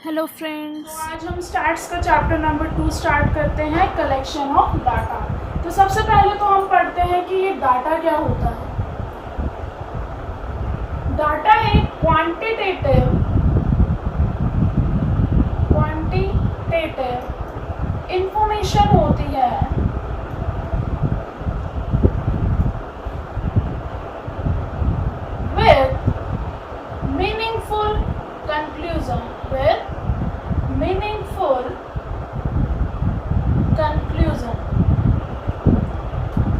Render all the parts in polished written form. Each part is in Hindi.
Hello friends. तो आज हम स्टैट्स का चैप्टर नंबर 2 स्टार्ट करते हैं, कलेक्शन ऑफ डाटा। तो सबसे पहले तो हम पढ़ते हैं कि ये डाटा क्या होता है। डाटा एक क्वांटिटेटिव इंफॉर्मेशन होती है विद मीनिंगफुल कंक्लूजन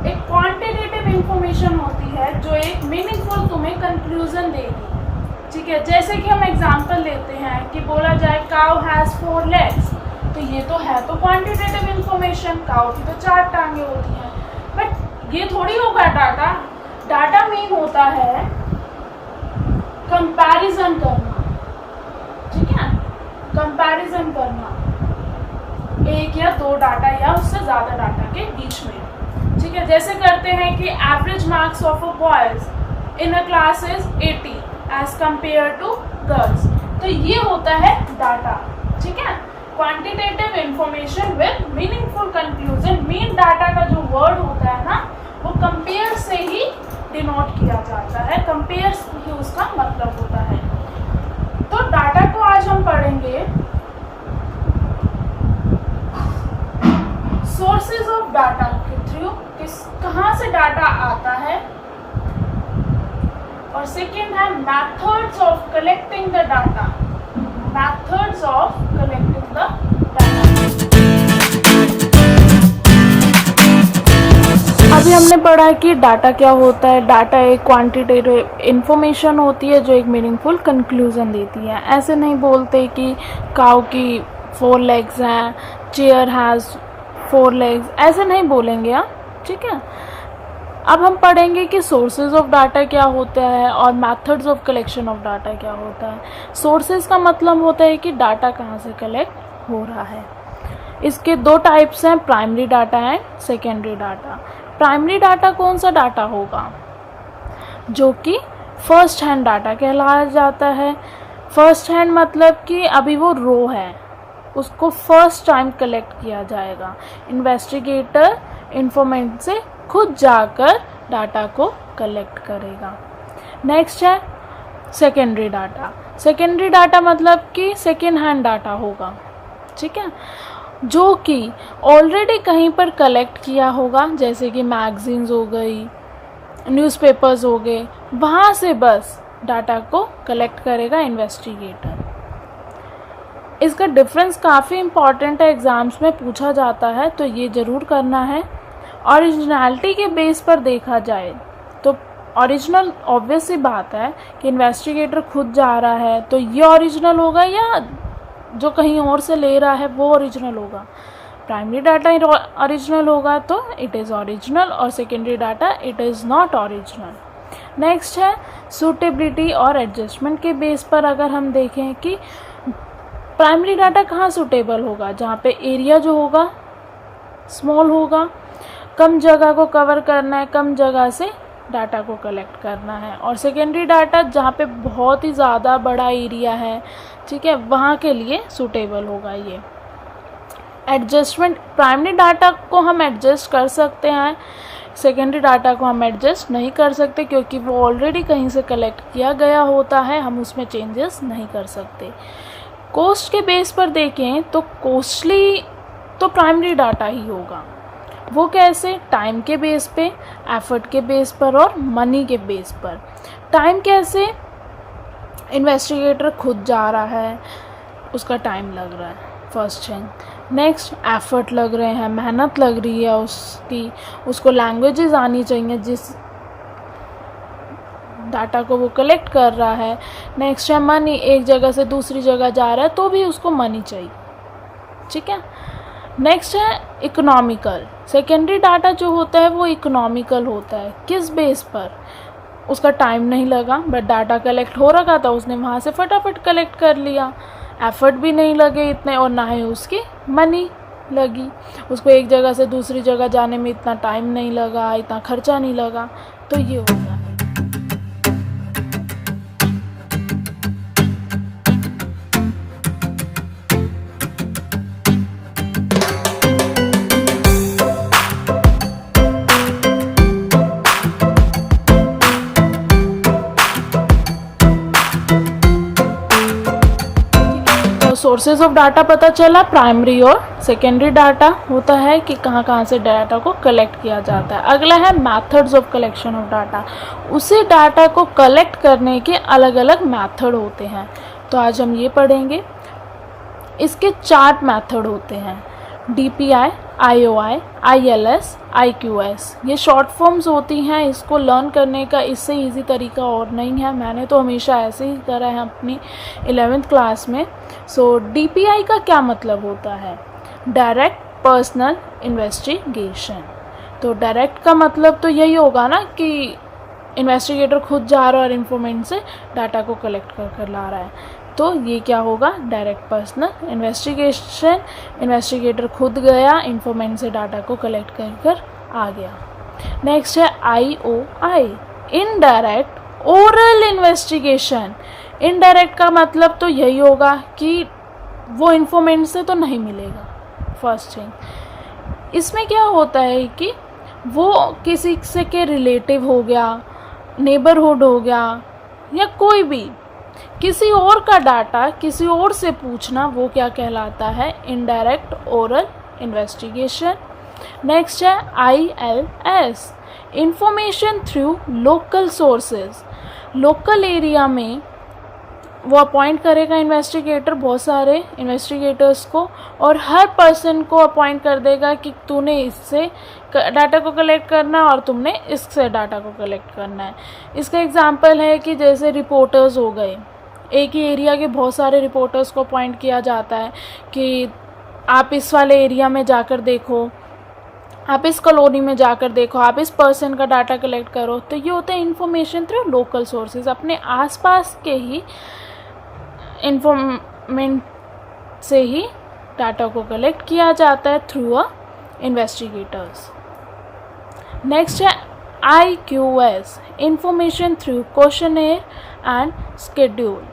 एक क्वांटिटेटिव इंफॉर्मेशन होती है जो एक मीनिंगफुल तुम्हें कंक्लूजन देगी। ठीक है, जैसे कि हम एग्जांपल लेते हैं कि बोला जाए काउ हैज़ 4 legs, तो ये तो है तो क्वांटिटेटिव इंफॉर्मेशन, काउ की तो 4 टांगे होती हैं। बट ये थोड़ी होगा डाटा। डाटा मीन होता है कंपैरिजन करना। ठीक है, कंपैरिजन करना एक या दो डाटा या उससे ज़्यादा डाटा के बीच में। ठीक है, जैसे करते हैं कि average marks of a boys in a class is 80 as compare to girls, तो ये होता है डाटा। ठीक है, quantitative information with meaningful conclusion. Mean data का जो वर्ड होता है ना, वो कंपेयर से ही डिनोट किया जाता है, कंपेयर ही उसका मतलब होता है। तो डाटा को आज हम पढ़ेंगे सोर्सेज ऑफ डाटा के थ्रू, कहाँ से डाटा आता है, और सेकेंड है methods of collecting the data. Methods of collecting the data. अभी हमने पढ़ा कि डाटा क्या होता है। डाटा एक क्वांटिटेटिव इंफॉर्मेशन होती है जो एक मीनिंगफुल कंक्लूजन देती है। ऐसे नहीं बोलते कि काऊ की 4 legs हैं, चेयर हैज़ 4 legs, ऐसे नहीं बोलेंगे आप। ठीक है, अब हम पढ़ेंगे कि सोर्सेज ऑफ डाटा क्या होता है और methods of collection of data क्या होता है। सोर्सेज का मतलब होता है कि डाटा कहाँ से कलेक्ट हो रहा है। इसके 2 टाइप्स हैं, primary data and secondary data. Primary data कौन सा डाटा होगा, जो कि फर्स्ट हैंड डाटा कहलाया जाता है। फर्स्ट हैंड मतलब कि अभी वो रो है, उसको फर्स्ट टाइम कलेक्ट किया जाएगा। इन्वेस्टिगेटर इन्फॉर्मेंट से खुद जाकर डाटा को कलेक्ट करेगा। नेक्स्ट है सेकेंडरी डाटा। सेकेंडरी डाटा मतलब कि सेकेंड हैंड डाटा होगा। ठीक है, जो कि ऑलरेडी कहीं पर कलेक्ट किया होगा, जैसे कि मैगजीन्स हो गई, न्यूज़पेपर्स हो गए, वहाँ से बस डाटा को कलेक्ट करेगा इन्वेस्टिगेटर। इसका डिफरेंस काफ़ी इम्पॉर्टेंट है, एग्ज़ाम्स में पूछा जाता है, तो ये ज़रूर करना है। ओरिजिनलिटी के बेस पर देखा जाए तो ओरिजिनल ऑब्वियस सी बात है कि इन्वेस्टिगेटर खुद जा रहा है तो ये ओरिजिनल होगा, या जो कहीं और से ले रहा है वो ओरिजिनल होगा। प्राइमरी डाटा ओरिजिनल होगा तो इट इज़ ओरिजिनल, और secondary data it is not original. Next है सूटेबिलिटी और एडजस्टमेंट के बेस पर अगर हम देखें कि प्राइमरी डाटा कहाँ सूटेबल होगा, जहाँ पे एरिया जो होगा स्मॉल होगा, कम जगह को कवर करना है, कम जगह से डाटा को कलेक्ट करना है। और सेकेंडरी डाटा जहाँ पे बहुत ही ज़्यादा बड़ा एरिया है, ठीक है, वहाँ के लिए सूटेबल होगा ये। एडजस्टमेंट, प्राइमरी डाटा को हम एडजस्ट कर सकते हैं, सेकेंडरी डाटा को हम एडजस्ट नहीं कर सकते क्योंकि वो ऑलरेडी कहीं से कलेक्ट किया गया होता है, हम उसमें चेंजेस नहीं कर सकते। कॉस्ट के बेस पर देखें तो कॉस्टली तो प्राइमरी डाटा ही होगा। वो कैसे, टाइम के बेस पे, एफर्ट के बेस पर और मनी के बेस पर। टाइम कैसे, इन्वेस्टिगेटर खुद जा रहा है, उसका टाइम लग रहा है फर्स्ट थिंग। नेक्स्ट एफर्ट लग रहे हैं, मेहनत लग रही है उसकी, उसको लैंग्वेजेस आनी चाहिए जिस डाटा को वो कलेक्ट कर रहा है। नेक्स्ट है मनी, एक जगह से दूसरी जगह जा रहा है तो भी उसको मनी चाहिए। ठीक है, नेक्स्ट है इकोनॉमिकल। सेकेंडरी डाटा जो होता है वो इकोनॉमिकल होता है। किस बेस पर, उसका टाइम नहीं लगा बट डाटा कलेक्ट हो रखा था, उसने वहाँ से फटाफट कलेक्ट कर लिया, एफर्ट भी नहीं लगे इतने और ना ही उसकी मनी लगी, उसको एक जगह से दूसरी जगह जाने में इतना टाइम नहीं लगा, इतना खर्चा नहीं लगा, तो ये होगा। सोर्सेज ऑफ डाटा पता चला, प्राइमरी और सेकेंडरी डाटा होता है कि कहाँ कहाँ से डाटा को कलेक्ट किया जाता है। अगला है methods of collection of data, उसी डाटा को कलेक्ट करने के अलग अलग मेथड होते हैं। तो आज हम ये पढ़ेंगे। इसके 4 मेथड होते हैं, DPI, IOI, ILS, IQS। ये शॉर्ट फॉर्म्स होती हैं। इसको लर्न करने का इससे इजी तरीका और नहीं है, मैंने तो हमेशा ऐसे ही करा है अपनी 11th क्लास में। सो DPI का क्या मतलब होता है? Direct personal investigation. तो डायरेक्ट का मतलब तो यही होगा ना कि इन्वेस्टिगेटर खुद जा रहा है और इन्फॉर्मेंट से डाटा को कलेक्ट कर ला रहा है। तो ये क्या होगा? Direct personal investigation. इन्वेस्टिगेटर खुद गया, इन्फॉर्मेंट से डाटा को कलेक्ट कर आ गया। नेक्स्ट है IOI, indirect oral investigation. Indirect का मतलब तो यही होगा कि वो इन्फॉर्मेंट से तो नहीं मिलेगा। फर्स्ट थिंग, इसमें क्या होता है कि वो किसी से के रिलेटिव हो गया, नेबरहुड हो गया, या कोई भी किसी और का डाटा किसी और से पूछना, वो क्या कहलाता है? Indirect oral investigation. नेक्स्ट है ILS, information through local sources. Local area में वो अपॉइंट करेगा इन्वेस्टिगेटर, बहुत सारे इन्वेस्टिगेटर्स को, और हर पर्सन को अपॉइंट कर देगा कि तूने इससे डाटा को कलेक्ट करना है और तुमने इससे डाटा को कलेक्ट करना है। इसका एग्जांपल है कि जैसे रिपोर्टर्स हो गए, एक ही एरिया के बहुत सारे रिपोर्टर्स को अपॉइंट किया जाता है कि आप इस वाले एरिया में जाकर देखो, आप इस कॉलोनी में जाकर देखो, आप इस पर्सन का डाटा कलेक्ट करो। तो ये होता है इंफॉर्मेशन थ्रू लोकल सोर्सेज। अपने आसपास के ही इन्फॉर्मेंट से ही डाटा को कलेक्ट किया जाता है थ्रू अ इन्वेस्टिगेटर्स। नेक्स्ट है IQS, information through questionnaire and schedule.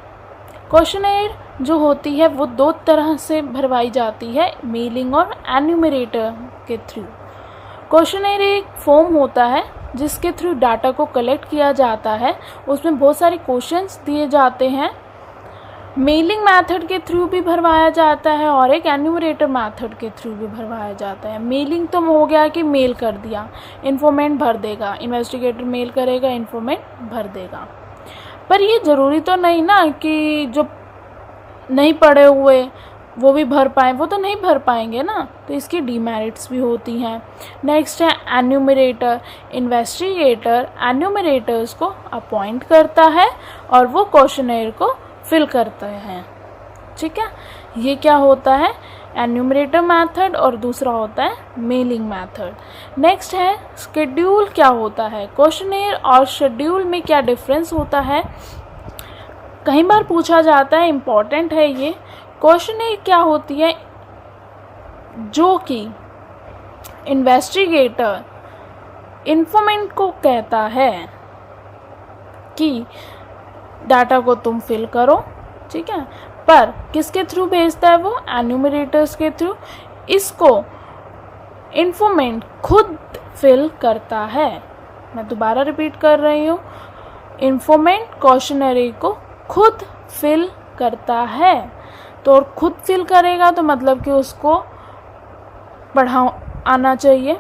Questionnaire जो होती है वो 2 तरह से भरवाई जाती है, मेलिंग और एन्यूमरेटर के थ्रू। क्वेश्चनेयर एक फॉर्म होता है जिसके थ्रू डाटा को कलेक्ट किया जाता है, उसमें बहुत सारे क्वेश्चंस दिए जाते हैं। मेलिंग मेथड के थ्रू भी भरवाया जाता है और एक एन्यूमरेटर मेथड के थ्रू भी भरवाया जाता है। मेलिंग तो हो गया कि मेल कर दिया, इन्फॉर्मेंट भर देगा, इन्वेस्टिगेटर मेल करेगा, इन्फॉर्मेंट भर देगा। पर ये ज़रूरी तो नहीं ना कि जो नहीं पढ़े हुए वो भी भर पाएँ, वो तो नहीं भर पाएंगे ना, तो इसकी डीमेरिट्स भी होती हैं। नेक्स्ट है एन्यूमरेटर। इन्वेस्टिगेटर एन्यूमरेटर्स को अपॉइंट करता है और वो क्वेश्चनेयर को फिल करते हैं। ठीक है, ये क्या होता है? एन्यूमरेटर मेथड, और दूसरा होता है मेलिंग मेथड। नेक्स्ट है शेड्यूल। क्या होता है? क्वेश्चनेयर और शेड्यूल में क्या डिफरेंस होता है? कई बार पूछा जाता है, इम्पॉर्टेंट है ये। क्वेश्चनेयर क्या होती है? जो कि इन्वेस्टिगेटर इन्फॉर्मेंट को कहता है कि डाटा को तुम फिल करो, ठीक है, पर किसके थ्रू भेजता है? वो एन्यूमरेटर्स के थ्रू। इसको इन्फॉर्मेंट खुद फिल करता है। मैं दोबारा रिपीट कर रही हूँ, इन्फॉर्मेंट क्वेश्चनरी को खुद फिल करता है। तो और खुद फिल करेगा तो मतलब कि उसको पढ़ा आना चाहिए,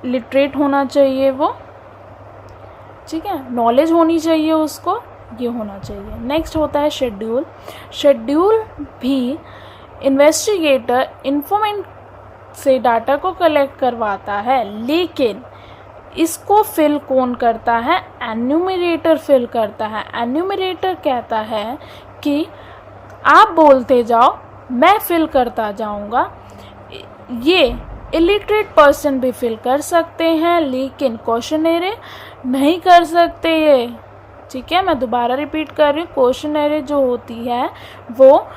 लिटरेट होना चाहिए वो, ठीक है, नॉलेज होनी चाहिए उसको, ये होना चाहिए। नेक्स्ट होता है शेड्यूल। शेड्यूल भी इन्वेस्टिगेटर इन्फॉर्मेंट से डाटा को कलेक्ट करवाता है, लेकिन इसको फिल कौन करता है? एन्यूमरेटर फिल करता है। एन्यूमरेटर कहता है कि आप बोलते जाओ, मैं फिल करता जाऊंगा। ये इलिटरेट पर्सन भी फिल कर सकते हैं, लेकिन क्वेश्चनेयर नहीं कर सकते ये। ठीक है, मैं दोबारा रिपीट कर रही हूँ, क्वेश्चनेयर जो होती है वो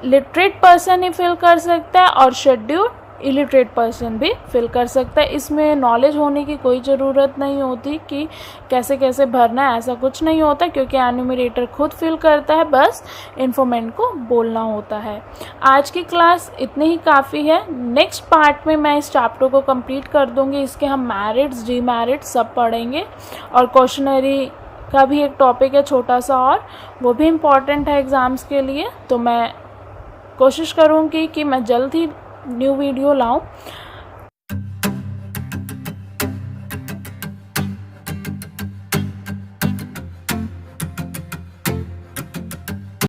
लिटरेट पर्सन ही फिल कर सकता है और शेड्यूल इलिटरेट पर्सन भी फिल कर सकता है। इसमें नॉलेज होने की कोई ज़रूरत नहीं होती कि कैसे कैसे भरना है, ऐसा कुछ नहीं होता, क्योंकि एन्यूमरेटर खुद फिल करता है, बस इन्फॉर्मेंट को बोलना होता है। आज की क्लास इतनी ही काफ़ी है। नेक्स्ट पार्ट में मैं इस चैप्टर को कंप्लीट कर दूंगी। इसके हम मेरिट्स, डीमेरिट्स सब पढ़ेंगे और क्वेश्चनरी का भी एक टॉपिक है छोटा सा, और वो भी इम्पॉर्टेंट है एग्ज़ाम्स के लिए। तो मैं कोशिश करूँगी कि मैं जल्द ही न्यू वीडियो लाऊं।